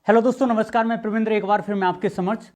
Hello दोस्तों, नमस्कार। मैं प्रविंद्र एक बार फिर मैं आपके समक्ष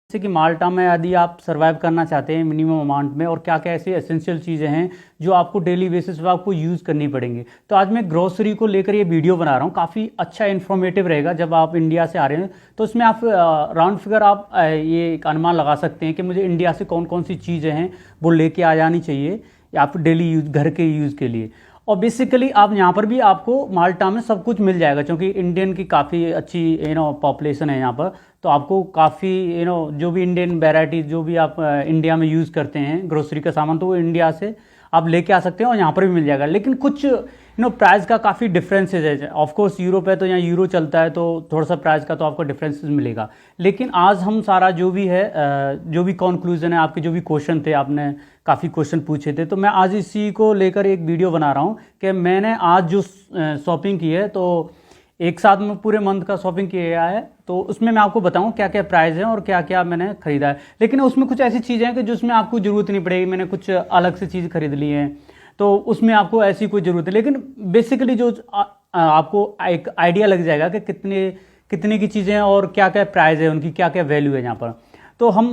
जैसे कि माल्टा में यदि आप सर्वाइव करना चाहते हैं मिनिमम अमाउंट में, और क्या क्या ऐसी एसेंशियल चीज़ें हैं जो आपको डेली बेसिस पे आपको यूज़ करनी पड़ेंगी। तो आज मैं ग्रोसरी को लेकर ये वीडियो बना रहा हूँ। काफ़ी अच्छा इन्फॉर्मेटिव रहेगा। जब आप इंडिया से आ रहे हैं तो उसमें आप राउंड फिगर आप ये एक अनुमान लगा सकते हैं कि मुझे इंडिया से कौन कौन सी चीज़ें हैं वो लेके आ जानी चाहिए आप डेली यूज घर के यूज़ के लिए। और बेसिकली आप यहाँ पर भी आपको माल्टा में सब कुछ मिल जाएगा, क्योंकि इंडियन की काफ़ी अच्छी पॉपुलेशन है यहाँ पर। तो आपको काफ़ी जो भी इंडियन वैरायटी जो भी आप इंडिया में यूज़ करते हैं ग्रोसरी का सामान, तो वो इंडिया से आप लेके आ सकते हैं और यहाँ पर भी मिल जाएगा। लेकिन कुछ प्राइस का काफ़ी डिफरेंसेज है। ऑफकोर्स यूरोप है तो यहाँ यूरो चलता है, तो थोड़ा सा प्राइस का तो आपको डिफरेंसेस मिलेगा। लेकिन आज हम सारा जो भी है जो भी कंक्लूजन है, आपके जो भी क्वेश्चन थे, आपने काफ़ी क्वेश्चन पूछे थे, तो मैं आज इसी को लेकर एक वीडियो बना रहा हूँ कि मैंने आज जो शॉपिंग की है, तो एक साथ में पूरे मंथ का शॉपिंग किया है, तो उसमें मैं आपको बताऊं क्या क्या प्राइस है और क्या क्या मैंने खरीदा है। लेकिन उसमें कुछ ऐसी चीज़ें हैं कि जिसमें आपको ज़रूरत नहीं पड़ेगी। मैंने कुछ अलग से चीज़ खरीद ली है, तो उसमें आपको ऐसी कोई ज़रूरत है। लेकिन बेसिकली जो आपको एक आइडिया लग जाएगा कि कितने कितने की चीज़ें हैं और क्या क्या प्राइस है, उनकी क्या क्या वैल्यू है यहाँ पर। तो हम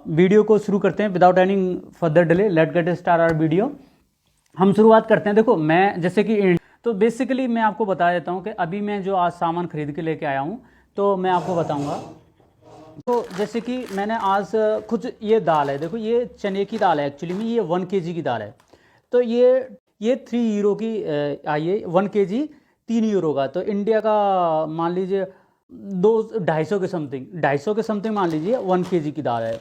वीडियो को शुरू करते हैं without any further delay. Let get start our video. हम शुरुआत करते हैं। देखो, मैं जैसे कि तो बेसिकली मैं आपको बता देता हूँ कि अभी मैं जो आज सामान खरीद के लेके आया हूँ, तो मैं आपको बताऊँगा। तो जैसे कि मैंने आज कुछ ये दाल है, देखो ये चने की दाल है, एक्चुअली में ये 1 kg की दाल है। तो ये 3 यूरो की आई है। 1 kg 3 यूरो का, तो इंडिया का मान लीजिए 250 के समथिंग, 250 के समथिंग मान लीजिए 1 kg की दाल है।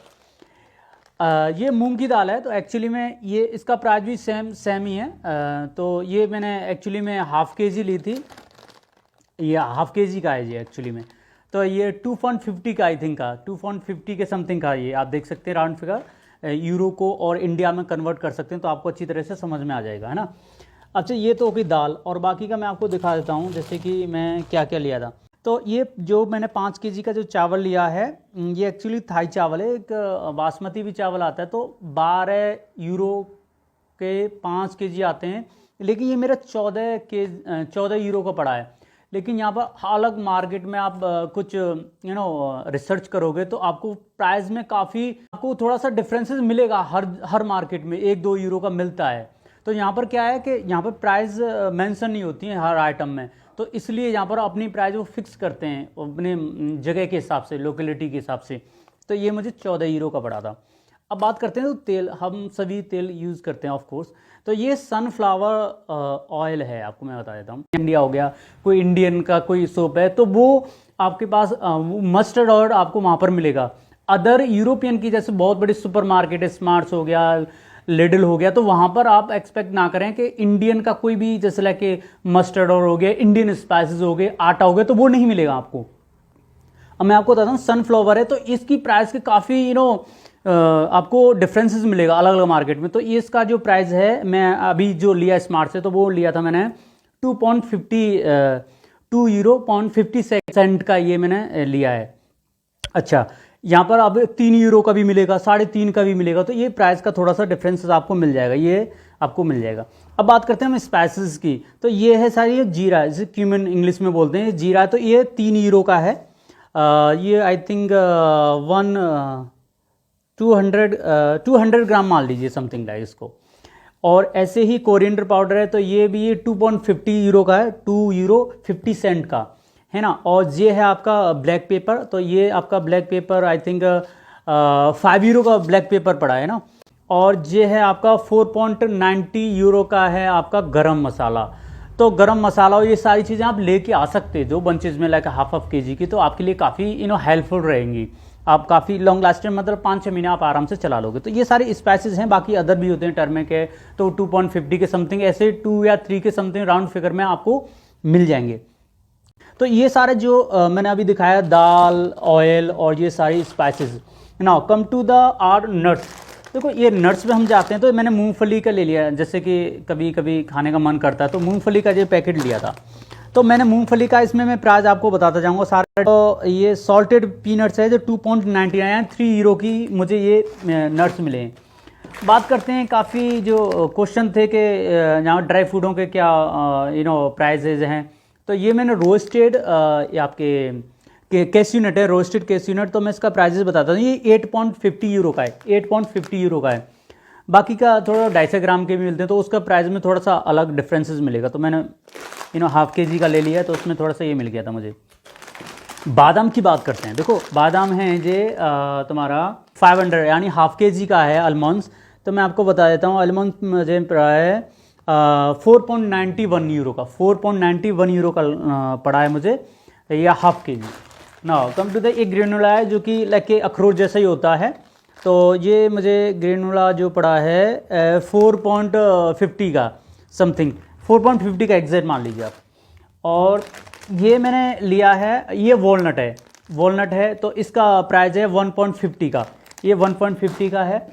ये मूंग की दाल है, तो एक्चुअली में ये इसका प्राइस भी सेम ही है। तो ये मैंने एक्चुअली में ½ kg ली थी। ये ½ kg का है ये एक्चुअली में। तो ये 2.50 का आई थिंक का 2.50 के समथिंग का, ये आप देख सकते हैं राउंड फिगर यूरो को और इंडिया में कन्वर्ट कर सकते हैं, तो आपको अच्छी तरह से समझ में आ जाएगा, है ना। अच्छा, ये तो होगी दाल, और बाकी का मैं आपको दिखा देता हूँ जैसे कि मैं क्या क्या लिया था। तो ये जो मैंने 5 kg का जो चावल लिया है, ये एक्चुअली थाई चावल है। एक बासमती भी चावल आता है, तो 12 यूरो के 5 kg आते हैं। लेकिन ये मेरा 14 यूरो का पड़ा है। लेकिन यहाँ पर अलग मार्केट में आप कुछ रिसर्च करोगे तो आपको प्राइस में काफ़ी आपको थोड़ा सा डिफरेंसेस मिलेगा। हर मार्केट में 1-2 यूरो का मिलता है। तो यहाँ पर क्या है कि यहाँ पर प्राइस मेंशन नहीं होती है हर आइटम में, तो इसलिए यहाँ पर अपनी प्राइस वो फिक्स करते हैं अपने जगह के हिसाब से, लोकेलिटी के हिसाब से। तो ये मुझे 14 यूरो का पड़ा था। अब बात करते हैं तो तेल, हम सभी तेल यूज़ करते हैं ऑफ कोर्स। तो ये सनफ्लावर ऑयल है, आपको मैं बता देता हूँ। इंडिया हो गया, कोई इंडियन का कोई सोप है, तो वो आपके पास मस्टर्ड ऑयल आपको वहाँ पर मिलेगा। अदर यूरोपियन की जैसे बहुत बड़ी सुपर मार्केट है, स्मार्ट्स हो गया, लिडल हो गया, तो वहाँ पर आप एक्सपेक्ट ना करें कि इंडियन का कोई भी जैसे लाइक मस्टर्ड ऑयल हो गया, इंडियन स्पाइसेस हो गए, आटा हो गया, तो वो नहीं मिलेगा आपको। अब मैं आपको बताता हूँ, सनफ्लावर है तो इसकी प्राइस के काफ़ी आपको डिफरेंसेस मिलेगा अलग अलग मार्केट में। तो ये इसका जो प्राइस है, मैं अभी जो लिया स्मार्ट से, तो वो लिया था मैंने 2 यूरो 50 सेंट का ये मैंने लिया है। अच्छा, यहाँ पर अब 3 यूरो का भी मिलेगा, 3.5 का भी मिलेगा, तो ये प्राइस का थोड़ा सा डिफरेंसेस आपको मिल जाएगा, ये आपको मिल जाएगा। अब बात करते हैं हम स्पाइसेस की। तो ये है सारी, ये जीरा है, जिसे क्यूमिन इंग्लिश में बोलते हैं, जीरा है। तो ये 3 यूरो का है। ये आई थिंक 200 ग्राम मान लीजिए समथिंग लाइक इसको। और ऐसे ही कोरिएंडर पाउडर है, तो ये भी 2.50 यूरो का है, 2 यूरो 50 सेंट का, है ना। और ये है आपका ब्लैक पेपर, तो ये आपका black pepper I think 5 euro का ब्लैक पेपर पड़ा है ना। और ये है आपका 4.90 यूरो का है आपका गरम मसाला। तो गरम मसाला और ये सारी चीज़ें आप लेके आ सकते हैं, जो बंचेज में लाइक ½ kg की, तो आपके लिए काफ़ी हेल्पफुल रहेंगी। आप काफ़ी लॉन्ग लास्टिंग, मतलब 5-6 महीने आप आराम से चला लोगे। तो ये सारे स्पाइसेस हैं, बाकी अदर भी होते हैं, टर्मेरिक है, तो 2.50 के समथिंग, ऐसे 2 या 3 के समथिंग राउंड फिगर में आपको मिल जाएंगे। तो ये सारे जो मैंने अभी दिखाया, दाल, ऑयल और ये सारी spices. Now come to the are nuts. देखो, ये नट्स में हम जाते हैं, तो मैंने मूंगफली का ले लिया, जैसे कि कभी कभी खाने का मन करता है, तो मूंगफली का ये पैकेट लिया था। तो मैंने मूंगफली का, इसमें मैं प्राइस आपको बताता जाऊंगा सारे। तो ये सॉल्टेड पीनट्स है जो 2.99 3 यूरो की मुझे ये नट्स मिले हैं। बात करते हैं, काफ़ी जो क्वेश्चन थे कि यहाँ ड्राई फ्रूटों के क्या प्राइजेज हैं। तो ये मैंने रोस्टेड ये आपके कैश्यू नट है, रोस्टेड कैश्यू नट, तो मैं इसका प्राइजेस बताता हूँ। ये 8.50 यूरो का है, 8.50 यूरो का है। बाकी का थोड़ा 250 ग्राम के भी मिलते हैं, तो उसका प्राइस में थोड़ा सा अलग डिफरेंसेस मिलेगा। तो मैंने हाफ के जी का ले लिया, तो उसमें थोड़ा सा ये मिल गया था मुझे। बादाम की बात करते हैं। देखो बादाम है ये तुम्हारा 500 यानी हाफ के जी का है आलमंड्स। तो मैं आपको बता देता हूँ, आलमंड मुझे पड़ा है 4.91 यूरो का, 4.91 यूरो का पड़ा है मुझे, या हाफ के जी ना। कम टू द एक ग्रेनुला है जो कि लाइक अखरोट जैसा ही होता है। तो ये मुझे ग्रेनुला जो पड़ा है 4.50 का समथिंग, 4.50 का एग्जैक्ट मान लीजिए आप। और ये मैंने लिया है, ये वॉलनट है, वॉलनट है, तो इसका प्राइस है 1.50 का, ये 1.50 का है।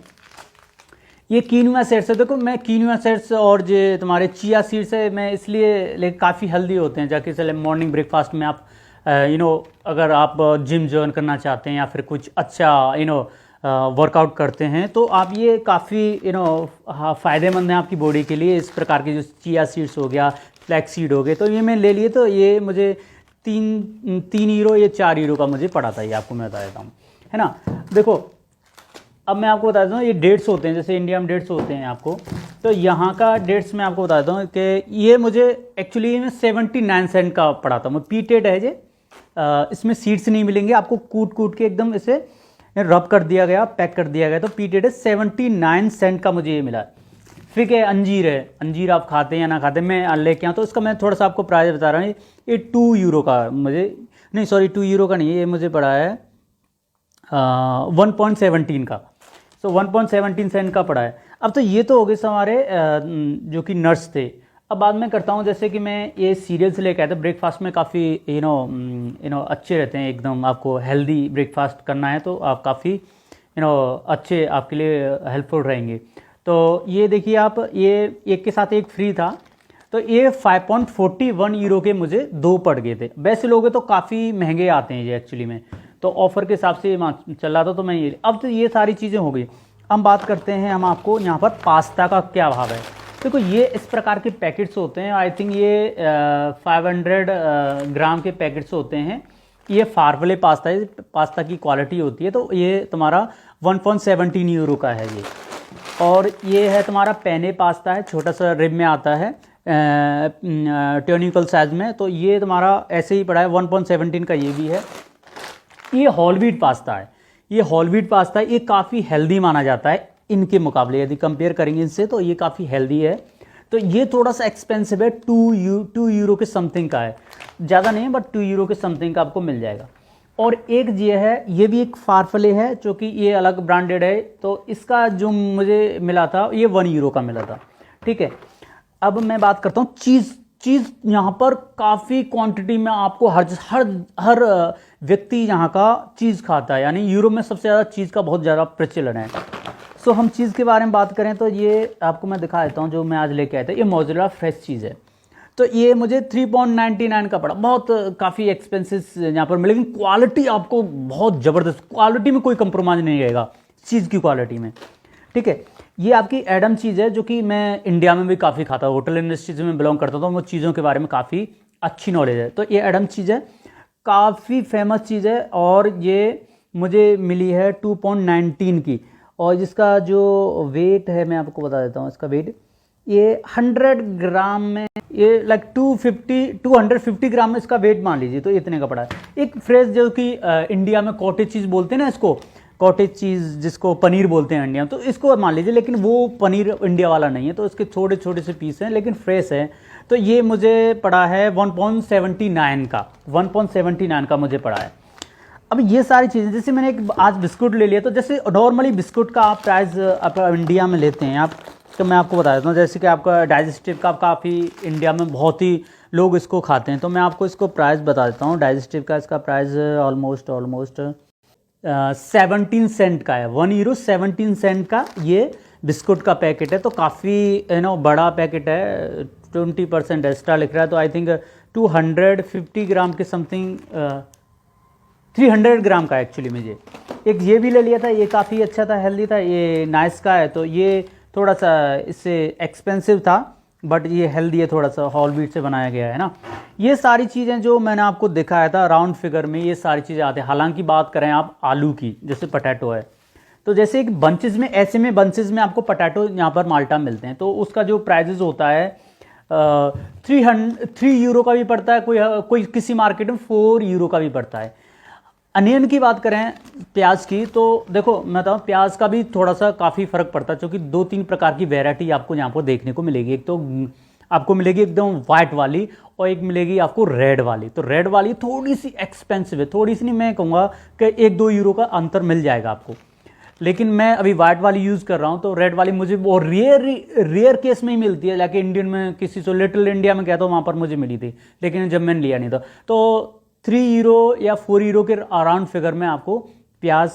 ये कीनुआ सीड्स है। देखो मैं कीनुआ सीड्स और जो तुम्हारे चिया सीड्स है, मैं इसलिए लेकिन काफ़ी हेल्दी होते हैं, जाके चले मॉर्निंग ब्रेकफास्ट में आप अगर आप जिम ज्वाइन करना चाहते हैं या फिर कुछ अच्छा वर्कआउट करते हैं, तो आप ये काफ़ी फ़ायदेमंद हैं आपकी बॉडी के लिए। इस प्रकार के जो चिया सीड्स हो गया, फ्लैक्स सीड हो गए, तो ये मैं ले लिए। तो ये मुझे 3 यूरो या 4 यूरो का मुझे पड़ा था, ये आपको मैं बता देता हूँ, है ना। देखो अब मैं आपको बता देता हूँ, ये डेट्स होते हैं, जैसे इंडिया में डेट्स होते हैं आपको, तो यहाँ का डेट्स मैं आपको बता देता हूँ कि ये मुझे एक्चुअली में 79 सेंट का पड़ा था। मैं पीटेड है ये, इसमें सीड्स नहीं मिलेंगे आपको, कूट कूट के एकदम इसे रब कर दिया गया, पैक कर दिया गया। तो पीटेड है, 79 सेंट का मुझे ये मिला। फिर है अंजीर है, अंजीर आप खाते हैं या ना खाते हैं, मैं लेके आऊँ, तो इसका मैं थोड़ा सा आपको प्राइस बता रहा हूँ। ये 2 यूरो का मुझे, नहीं सॉरी 2 यूरो का नहीं है, ये मुझे पड़ा है 1.17 का। तो 1.17 सेंट का पड़ा है। अब तो ये तो हो गए हमारे जो कि नट्स थे। अब बाद में करता हूँ, जैसे कि मैं ये सीरियल्स लेके आया था ब्रेकफास्ट में, काफ़ी अच्छे रहते हैं एकदम। आपको हेल्दी ब्रेकफास्ट करना है तो आप काफ़ी अच्छे आपके लिए हेल्पफुल रहेंगे। तो ये देखिए आप, ये एक के साथ एक फ्री था, तो ये 5.41 यूरो के मुझे 2 पड़ गए थे। वैसे लोगे तो काफ़ी महंगे आते हैं ये एक्चुअली में, तो ऑफ़र के हिसाब से चल रहा था, तो मैं ये अब तो ये सारी चीज़ें हो गई। हम बात करते हैं, हम आपको यहाँ पर पास्ता का क्या भाव है। देखो ये इस प्रकार के पैकेट्स होते हैं, आई थिंक ये 500 ग्राम के पैकेट्स होते हैं। ये फार्वले पास्ता है, पास्ता की क्वालिटी होती है। तो ये तुम्हारा 1.17 यूरो का है ये। और ये है तुम्हारा पेने पास्ता है, छोटा सा रिब में आता है, ट्यूनिकल साइज में। तो ये तुम्हारा ऐसे ही पड़ा है, 1.17 का ये भी है। ये होल व्हीट पास्ता है, ये होल व्हीट पास्ता है, ये काफ़ी हेल्दी माना जाता है इनके मुकाबले, यदि कंपेयर करेंगे इनसे तो ये काफ़ी हेल्दी है। तो ये थोड़ा सा एक्सपेंसिव है, 2 यूरो के समथिंग का है, ज़्यादा नहीं है बट 2 यूरो के समथिंग का आपको मिल जाएगा। और एक ये है, ये भी एक फारफले है, जो कि ये अलग ब्रांडेड है। तो इसका जो मुझे मिला था ये 1 यूरो का मिला था, ठीक है। अब मैं बात करता हूँ चीज़ यहाँ पर काफ़ी क्वांटिटी में आपको हर व्यक्ति यहाँ का चीज़ खाता है, यानी यूरोप में सबसे ज़्यादा चीज़ का बहुत ज़्यादा प्रचलन है। सो हम चीज़ के बारे में बात करें तो ये आपको मैं दिखा देता हूँ, जो मैं आज लेके आया था, ये मोज़रेला फ्रेश चीज़ है। तो ये मुझे 3.99 का पड़ा, बहुत काफ़ी एक्सपेंसिव यहाँ पर मिलेगी। क्वालिटी आपको बहुत ज़बरदस्त, क्वालिटी में कोई कंप्रोमाइज़ नहीं रहेगा चीज़ की क्वालिटी में, ठीक है। ये आपकी एडम चीज़ है, जो कि मैं इंडिया में भी काफ़ी खाता हूँ, होटल इंडस्ट्री से मैं बिलोंग करता हूँ, वो चीज़ों के बारे में काफ़ी अच्छी नॉलेज है। तो ये एडम चीज़ है, काफ़ी फेमस चीज़ है, और ये मुझे मिली है 2.19 की। और जिसका जो वेट है मैं आपको बता देता हूँ, इसका वेट ये 100 ग्राम में ये लाइक 250 ग्राम में इसका वेट मान लीजिए, तो इतने का पड़ा है। एक फ्रेश जो कि इंडिया में कॉटेज चीज़ बोलते हैं ना, इसको कॉटेज चीज़ जिसको पनीर बोलते हैं इंडिया में, तो इसको मान लीजिए, लेकिन वो पनीर इंडिया वाला नहीं है, तो इसके छोटे छोटे से पीस हैं लेकिन फ्रेश है। तो ये मुझे पड़ा है 1.79 का, 1.79 का मुझे पड़ा है। अब ये सारी चीज़ें, जैसे मैंने एक आज बिस्कुट ले लिया, तो जैसे नॉर्मली बिस्कुट का आप प्राइस आप इंडिया में लेते हैं आप, तो मैं आपको बता देता हूँ, जैसे कि आपका डाइजेस्टिव का काफ़ी इंडिया में बहुत ही लोग इसको खाते हैं, तो मैं आपको इसको प्राइस बता देता हूँ। डाइजेस्टिव का इसका प्राइस ऑलमोस्ट 17 सेंट का है, 1 यूरो 17 सेंट का ये बिस्कुट का पैकेट है। तो काफ़ी बड़ा पैकेट है, 20% एक्स्ट्रा लिख रहा है, तो आई थिंक 250 ग्राम के समथिंग 300 ग्राम का एक्चुअली मुझे। एक ये भी ले लिया था, ये काफ़ी अच्छा था, हेल्दी था, ये नाइस का है, तो ये थोड़ा सा इससे एक्सपेंसिव था बट ये हेल्दी है, थोड़ा सा होल व्हीट से बनाया गया है ना। ये सारी चीज़ें जो मैंने आपको दिखाया था राउंड फिगर में, ये सारी चीज़ें आती हैं। हालांकि बात करें आप आलू की, जैसे पटैटो है, तो जैसे एक बंचेज में, ऐसे में बंचेज में आपको पटैटो यहाँ पर माल्टा मिलते हैं, तो उसका जो प्राइजेज होता है 3 यूरो का भी पड़ता है, कोई किसी मार्केट में 4 यूरो का भी पड़ता है। अनियन की बात करें, प्याज की, तो देखो मैं बताऊँ, प्याज का भी थोड़ा सा काफ़ी फ़र्क पड़ता है, क्योंकि 2-3 प्रकार की वैरायटी आपको यहाँ पर देखने को मिलेगी। एक तो आपको मिलेगी एकदम वाइट वाली, और एक मिलेगी आपको रेड वाली। तो रेड वाली थोड़ी सी एक्सपेंसिव है, थोड़ी सी नहीं, मैं कहूँगा कि 1-2 यूरो का अंतर मिल जाएगा आपको, लेकिन मैं अभी वाइट वाली यूज़ कर रहा हूँ। तो रेड वाली मुझे वो रेयर केस में ही मिलती है, लाइक इंडियन में किसी से लिटिल इंडिया में कहता हूँ, वहाँ पर मुझे मिली थी, लेकिन जब मैंने लिया नहीं था। तो 3 यूरो या 4 यूरो के अराउंड फिगर में आपको प्याज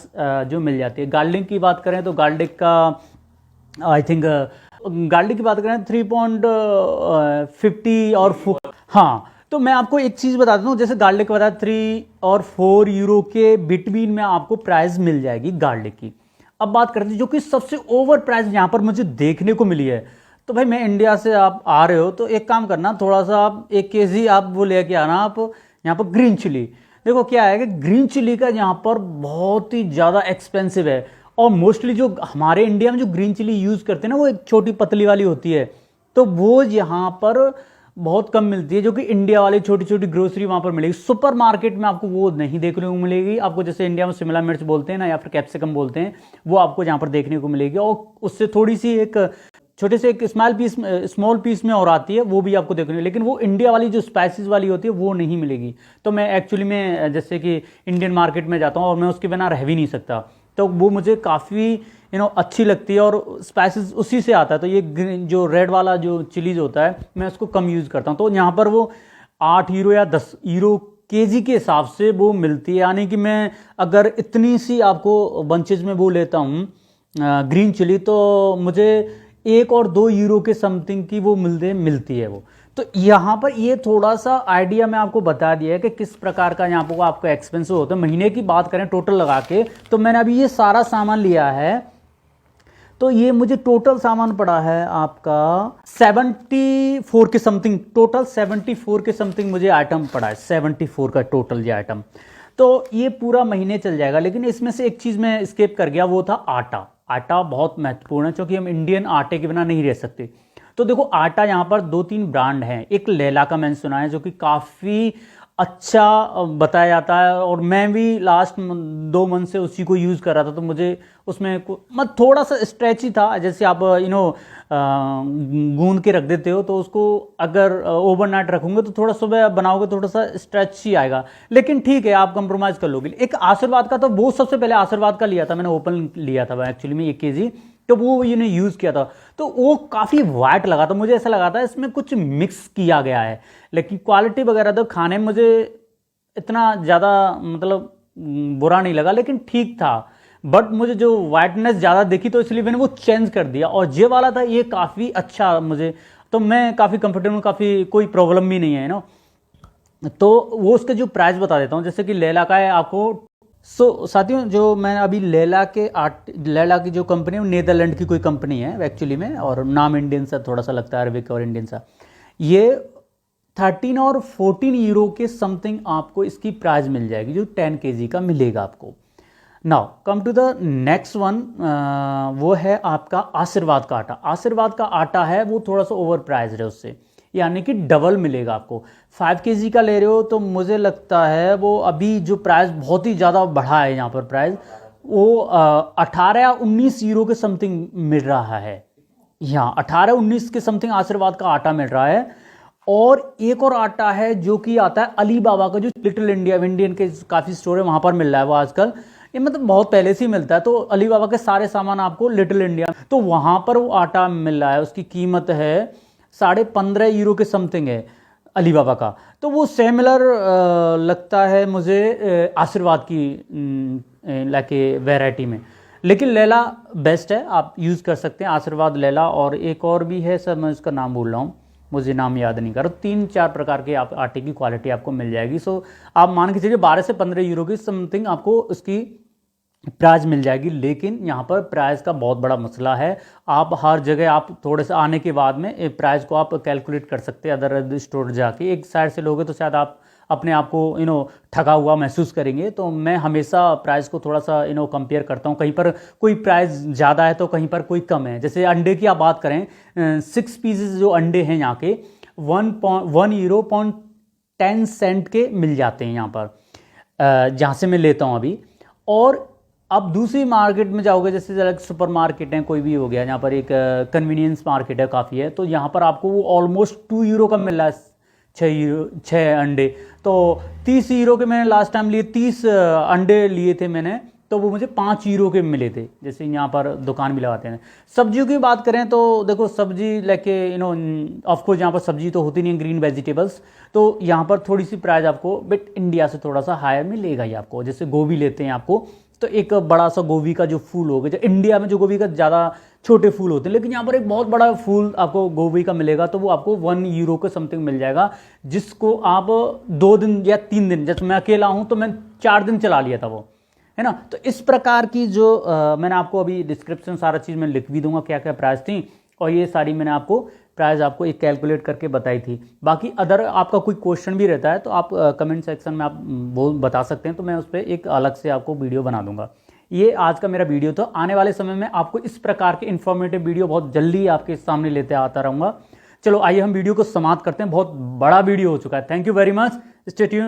जो मिल जाती है। गार्लिक की बात करें तो गार्लिक का आई थिंक गार्लिक की बात करें 3.50 और हाँ, तो मैं आपको एक चीज़ बता दूँ, जैसे गार्लिक बताया 3 और 4 यूरो के बिटवीन में आपको प्राइस मिल जाएगी गार्लिक की। अब बात करते हैं जो कि सबसे ओवर प्राइस यहाँ पर मुझे देखने को मिली है। तो भाई मैं इंडिया से, आप आ रहे हो तो एक काम करना, थोड़ा सा आप 1 केजी आप वो लेके आना आप यहाँ पर ग्रीन चिली। देखो क्या है कि ग्रीन चिली का यहाँ पर बहुत ही ज़्यादा एक्सपेंसिव है, और मोस्टली जो हमारे इंडिया में जो ग्रीन चिली यूज़ करते हैं ना, वो एक छोटी पतली वाली होती है, तो वो यहाँ पर बहुत कम मिलती है, जो कि इंडिया वाली छोटी छोटी ग्रोसरी वहाँ पर मिलेगी। सुपर मार्केट में आपको वो नहीं देखने को मिलेगी। आपको जैसे इंडिया में शिमला मिर्च बोलते हैं ना, या फिर कैप्सिकम बोलते हैं, वो आपको यहाँ पर देखने को मिलेगी, और उससे थोड़ी सी एक छोटे से एक स्मॉल पीस में और आती है, वो भी आपको देखने, लेकिन वो इंडिया वाली जो स्पाइसेस वाली होती है वो नहीं मिलेगी। तो मैं एक्चुअली में जैसे कि इंडियन मार्केट में जाता हूँ और मैं उसके बिना रह भी नहीं सकता, तो वो मुझे काफ़ी अच्छी लगती है, और स्पाइसेस उसी से आता है। तो ये जो रेड वाला जो चिलीज़ होता है, मैं उसको कम यूज़ करता हूँ। तो यहाँ पर वो 8 यूरो या 10 यूरो केजी के हिसाब से वो मिलती है, यानी कि मैं अगर इतनी सी आपको बंचेज में वो लेता हूँ ग्रीन चिली, तो मुझे 1 और 2 यूरो के समथिंग की वो मिलती है वो। तो यहाँ पर ये थोड़ा सा आइडिया मैं आपको बता दिया है कि किस प्रकार का यहाँ पर आपका एक्सपेंसिव होता है। महीने की बात करें टोटल लगा के, तो मैंने अभी ये सारा सामान लिया है, तो ये मुझे टोटल सामान पड़ा है आपका 74 के समथिंग, टोटल 74 के समथिंग मुझे आइटम पड़ा है, 74 का टोटल ये आइटम। तो ये पूरा महीने चल जाएगा। लेकिन इसमें से एक चीज़ मैं स्किप कर गया, वो था आटा। आटा बहुत महत्वपूर्ण है, क्योंकि हम इंडियन आटे के बिना नहीं रह सकते। तो देखो आटा यहाँ पर 2-3 ब्रांड हैं। एक लैला का मैंने सुना है, जो कि काफ़ी अच्छा बताया जाता है, और मैं भी लास्ट 2 मंथ से उसी को यूज़ कर रहा था। तो मुझे उसमें थोड़ा सा स्ट्रेची था, जैसे आप गूंद के रख देते हो, तो उसको अगर ओवरनाइट रखोगे तो थोड़ा सुबह बनाओगे थोड़ा सा स्ट्रेच ही आएगा, लेकिन ठीक है, आप कंप्रोमाइज़ कर लोगे। एक आशीर्वाद का, तो वो सबसे पहले आशीर्वाद का लिया था मैंने, ओपन लिया था एक्चुअली में 1 केजी, तो वो ये यूज़ किया था, तो वो काफ़ी वाइट लगा था, मुझे ऐसा लगा था इसमें कुछ मिक्स किया गया है। लेकिन क्वालिटी वगैरह तो खाने में मुझे इतना ज़्यादा मतलब बुरा नहीं लगा, लेकिन ठीक था। बट मुझे जो वाइटनेस ज़्यादा दिखी, तो इसलिए मैंने वो चेंज कर दिया, और ये वाला था, ये काफ़ी अच्छा मुझे, तो मैं काफ़ी कंफर्टेबल, काफ़ी कोई प्रॉब्लम भी नहीं है ना। तो वो उसके जो प्राइस बता देता हूँ, जैसे कि लैला का है आपको। साथियों, जो मैं अभी लैला की जो कंपनी है, वो नीदरलैंड की कोई कंपनी है एक्चुअली में, और नाम इंडियन सा थोड़ा सा लगता है, अरबिक और इंडियन सा। ये 13 और 14 यूरो के समथिंग आपको इसकी प्राइस मिल जाएगी, जो 10 केजी का मिलेगा आपको। Now come to the next one, वो है आपका आशीर्वाद का आटा। आशीर्वाद का आटा है वो थोड़ा सा ओवर प्राइस है उससे, यानी कि डबल मिलेगा आपको। 5 केजी का ले रहे हो तो मुझे लगता है वो अभी जो प्राइस बहुत ही ज़्यादा बढ़ा है यहाँ पर प्राइस, वो 18 या 19 यूरो के समथिंग मिल रहा है। यहाँ 18-19 के समथिंग आशीर्वाद का आटा मिल रहा है। और एक और आटा है जो कि आता है अली बाबा का, जो लिटिल इंडिया, इंडियन के काफ़ी स्टोर है वहाँ पर मिल रहा है वो आजकल। ये मतलब बहुत पहले से ही मिलता है, तो अली बाबा के सारे सामान आपको लिटिल इंडिया, तो वहाँ पर वो आटा मिल रहा है। उसकी कीमत है 15.5 यूरो के समथिंग है अली बाबा का। तो वो सिमिलर लगता है मुझे आशीर्वाद की लाके वैरायटी में, लेकिन लैला बेस्ट है, आप यूज़ कर सकते हैं आशीर्वाद लैला। और एक और भी है सर, मैं उसका नाम भूल रहा हूँ, मुझे नाम याद नहीं करो, 3-4 प्रकार के आप आटे की क्वालिटी आपको मिल जाएगी। सो आप मान के चलिए 12 से 15 यूरो की समथिंग आपको उसकी प्राइस मिल जाएगी। लेकिन यहाँ पर प्राइस का बहुत बड़ा मसला है। आप हर जगह आप थोड़े से आने के बाद में प्राइस को आप कैलकुलेट कर सकते हैं। अदर स्टोर जाके एक साइड से लोगे तो शायद आप अपने आप को ठगा हुआ महसूस करेंगे। तो मैं हमेशा प्राइस को थोड़ा सा कंपेयर करता हूँ। कहीं पर कोई प्राइस ज़्यादा है तो कहीं पर कोई कम है। जैसे अंडे की आप बात करें, 6 पीसेस जो अंडे हैं यहाँ के 1 €10 के मिल जाते हैं यहाँ पर, जहाँ से मैं लेता हूँ अभी। और अब दूसरी मार्केट में जाओगे, जैसे सुपर मार्केट है, कोई भी हो गया, यहाँ पर एक कन्वीनियंस मार्केट है काफ़ी है, तो यहाँ पर आपको वो ऑलमोस्ट 2 यूरो का मिल रहा है 6 अंडे। तो 30 यूरो के मैंने लास्ट टाइम लिए, 30 अंडे लिए थे मैंने, तो वो मुझे 5 यूरो के मिले थे। जैसे यहाँ पर दुकान भी लगाते हैं। सब्जियों की बात करें तो देखो सब्जी लेके ऑफकोर्स यहाँ पर सब्जी तो होती नहीं है, ग्रीन वेजिटेबल्स, तो यहाँ पर थोड़ी सी प्राइस आपको बट इंडिया से थोड़ा सा हायर मिलेगा ही आपको। जैसे गोभी लेते हैं आपको, तो एक बड़ा सा गोभी का जो फूल होगा, जो इंडिया में जो गोभी का ज़्यादा छोटे फूल होते हैं, लेकिन यहाँ पर एक बहुत बड़ा फूल आपको गोभी का मिलेगा, तो वो आपको 1 यूरो के समथिंग मिल जाएगा, जिसको आप 2 दिन या 3 दिन, जैसे मैं अकेला हूँ तो मैं 4 दिन चला लिया था वो, है ना। तो इस प्रकार की जो मैंने आपको अभी डिस्क्रिप्शन सारा चीज़ मैं लिख भी दूंगा क्या क्या प्राइस थी, और ये सारी मैंने आपको प्राइस आपको एक कैलकुलेट करके बताई थी। बाकी अदर आपका कोई क्वेश्चन भी रहता है तो आप कमेंट सेक्शन में आप वो बता सकते हैं, तो मैं उस पर एक अलग से आपको वीडियो बना दूंगा। ये आज का मेरा वीडियो था। आने वाले समय में आपको इस प्रकार के इन्फॉर्मेटिव वीडियो बहुत जल्दी आपके सामने लेते आता रहूँगा। चलो आइए हम वीडियो को समाप्त करते हैं, बहुत बड़ा वीडियो हो चुका है। Thank you very much, stay tuned.